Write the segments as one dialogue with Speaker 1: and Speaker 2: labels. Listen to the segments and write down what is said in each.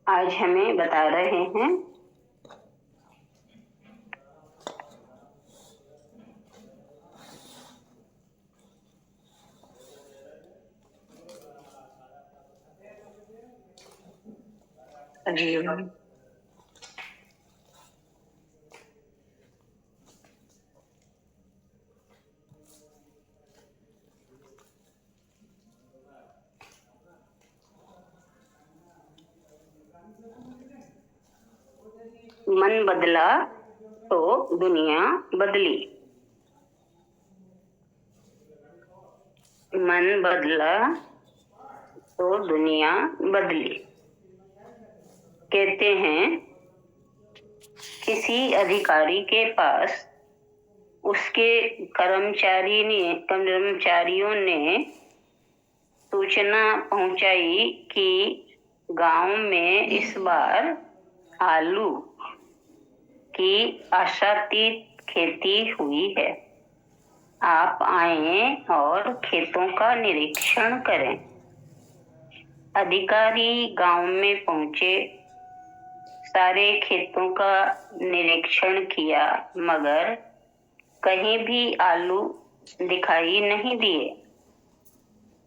Speaker 1: आज हमें बता रहे हैं जीवन। मन बदला तो दुनिया बदली। मन बदला तो दुनिया बदली। कहते हैं किसी अधिकारी के पास उसके कर्मचारियों ने सूचना पहुंचाई कि गांव में इस बार आलू की आशातीत खेती हुई है। आप आएं और खेतों का निरीक्षण करें। अधिकारी गांव में पहुंचे, सारे खेतों का निरीक्षण किया, मगर कहीं भी आलू दिखाई नहीं दिए।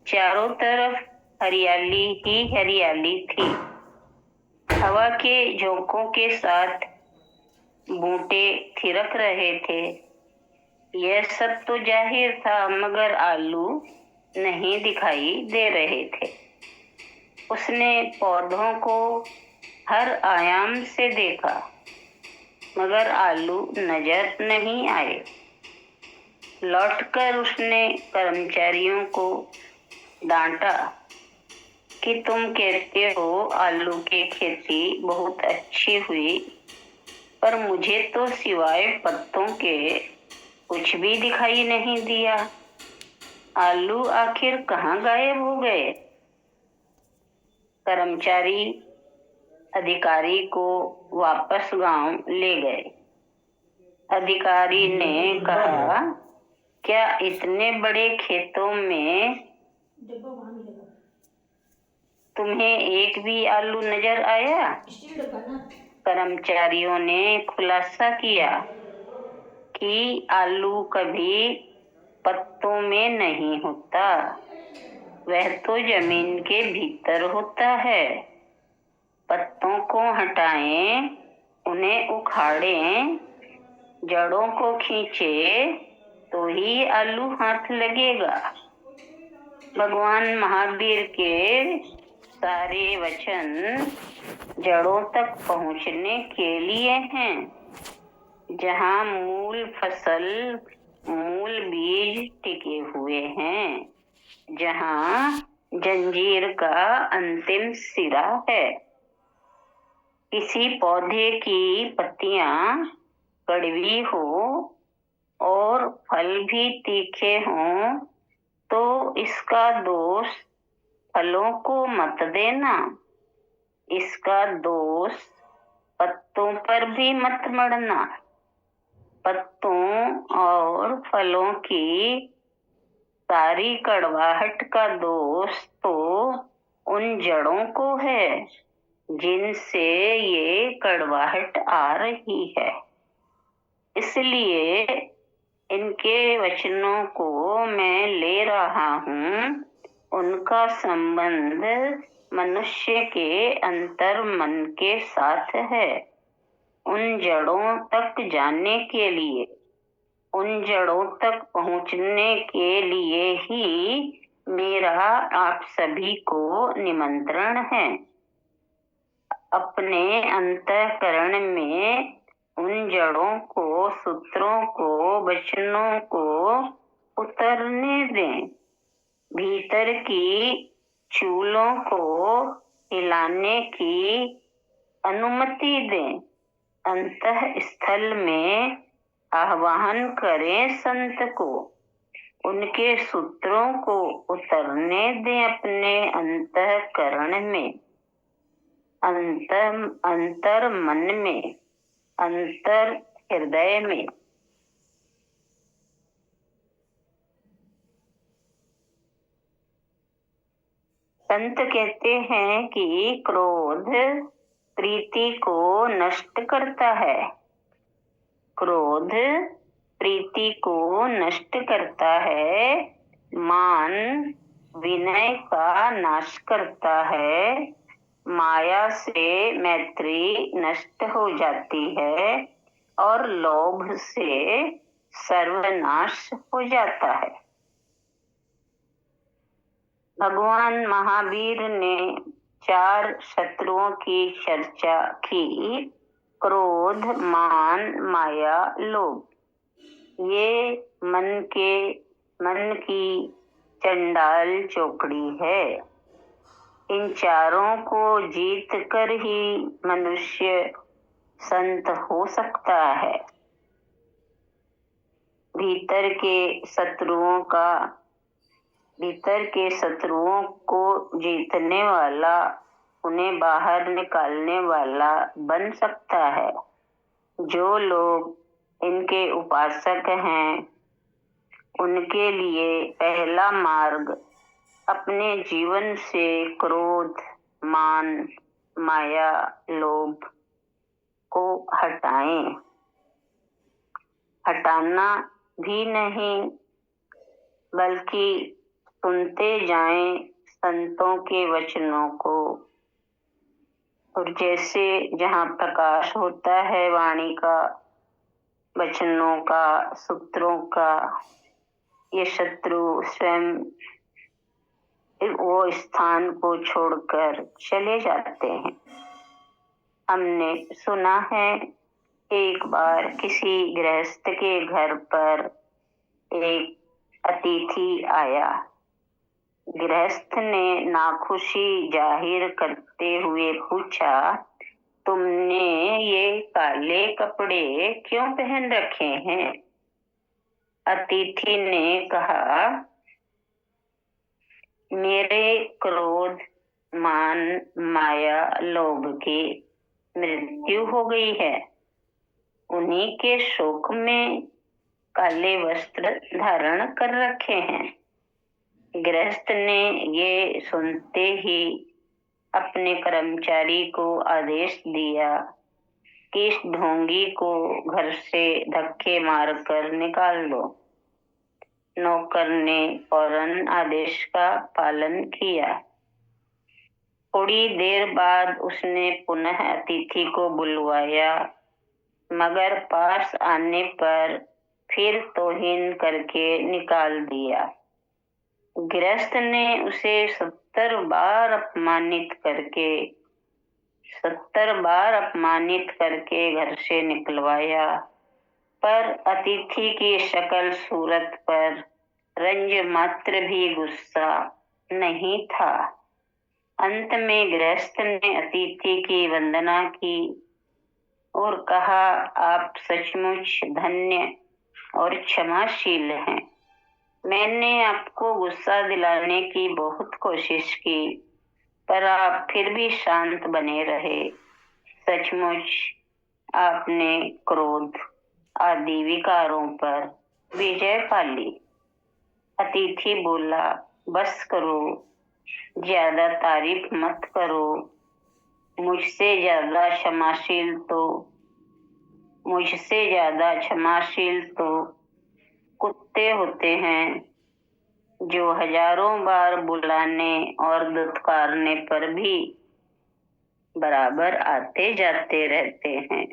Speaker 1: चारों तरफ हरियाली ही हरियाली थी। हवा के झोंकों के साथ बूटे थिरक रहे थे। यह सब तो जाहिर था, मगर आलू नहीं दिखाई दे रहे थे। उसने पौधों को हर आयाम से देखा, मगर आलू नजर नहीं आए। लौटकर उसने कर्मचारियों को डांटा कि तुम कहते हो आलू की खेती बहुत अच्छी हुई, पर मुझे तो सिवाय पत्तों के कुछ भी दिखाई नहीं दिया। आलू आखिर कहाँ गायब हो गए? कर्मचारी अधिकारी को वापस गांव ले गए। अधिकारी ने कहा, क्या इतने बड़े खेतों में तुम्हें एक भी आलू नजर आया? कर्मचारियों ने खुलासा किया कि आलू कभी पत्तों में नहीं होता, वह तो जमीन के भीतर होता है। पत्तों को हटाएं, उन्हें उखाड़ें, जड़ों को खींचे तो ही आलू हाथ लगेगा। भगवान महावीर के सारे वचन जड़ों तक पहुंचने के लिए हैं। जहां मूल फसल, मूल बीज टिके हुए हैं, जहां जंजीर का अंतिम सिरा है। किसी पौधे की पत्तियां कड़वी हो और फल भी तीखे हों तो इसका दोष फलों को मत देना। इसका दोष पत्तों पर भी मत मढ़ना। पत्तों और फलों की सारी कड़वाहट का दोष तो उन जड़ों को है जिनसे ये कड़वाहट आ रही है। इसलिए इनके वचनों को मैं ले रहा हूँ। उनका संबंध मनुष्य के अंतर मन के साथ है। उन जड़ों तक जाने के लिए, उन जड़ों तक पहुंचने के लिए ही मेरा आप सभी को निमंत्रण है। अपने अंतःकरण में उन जड़ों को, सूत्रों को, वचनों को उतरने दें। भीतर की चूलों को हिलाने की अनुमति दें। अंतः स्थल में आह्वान करें संत को। उनके सूत्रों को उतरने दें अपने अंतःकरण में, अंतर मन में, अंतर हृदय में। संत कहते हैं कि क्रोध प्रीति को नष्ट करता है। क्रोध प्रीति को नष्ट करता है। मान विनय का नाश करता है। माया से मैत्री नष्ट हो जाती है और लोभ से सर्वनाश हो जाता है। भगवान महावीर ने 4 शत्रुओं की चर्चा की। क्रोध, मान, माया, लोभ। ये मन की चंडाल चौकड़ी है। इन चारों को जीत कर ही मनुष्य संत हो सकता है। भीतर के शत्रुओं को जीतने वाला, उन्हें बाहर निकालने वाला बन सकता है। जो लोग इनके उपासक हैं, उनके लिए पहला मार्ग अपने जीवन से क्रोध, मान, माया, लोभ को हटाएं। हटाना भी नहीं, बल्कि सुनते जाएं संतों के वचनों को। और जैसे जहाँ प्रकाश होता है वाणी का, वचनों का, सूत्रों का, ये शत्रु स्वयं वो स्थान को छोड़कर चले जाते हैं। हमने सुना है, एक बार किसी गृहस्थ के घर पर एक अतिथि आया। गृहस्थ ने नाखुशी जाहिर करते हुए पूछा, तुमने ये काले कपड़े क्यों पहन रखे हैं? अतिथि ने कहा, मेरे क्रोध, मान, माया, लोभ की मृत्यु हो गई है। उन्हीं के शोक में काले वस्त्र धारण कर रखे हैं। गृहस्थ ने ये सुनते ही अपने कर्मचारी को आदेश दिया कि इस ढोंगी को घर से धक्के मारकर निकाल दो। नौकर ने फौरन आदेश का पालन किया। थोड़ी देर बाद उसने पुनः अतिथि को बुलवाया, मगर पास आने पर फिर तौहीन करके निकाल दिया। गृहस्थ ने उसे 70 बार अपमानित करके घर से निकलवाया, पर अतिथि की शकल सूरत पर रंज मात्र भी गुस्सा नहीं था। अंत में गृहस्थ ने अतिथि की वंदना की और कहा, आप सचमुच धन्य और क्षमाशील हैं। मैंने आपको गुस्सा दिलाने की बहुत कोशिश की, पर आप फिर भी शांत बने रहे। सचमुच आपने क्रोध आदि विकारों पर विजय पा ली। अतिथि बोला, बस करो, ज्यादा तारीफ मत करो। मुझसे ज्यादा क्षमाशील तो कुत्ते होते हैं, जो हजारों बार बुलाने और दुत्कारने पर भी बराबर आते जाते रहते हैं।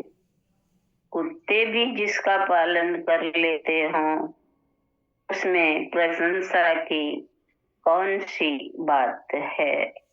Speaker 1: कुत्ते भी जिसका पालन कर लेते हों, उसमें प्रशंसा की कौन सी बात है।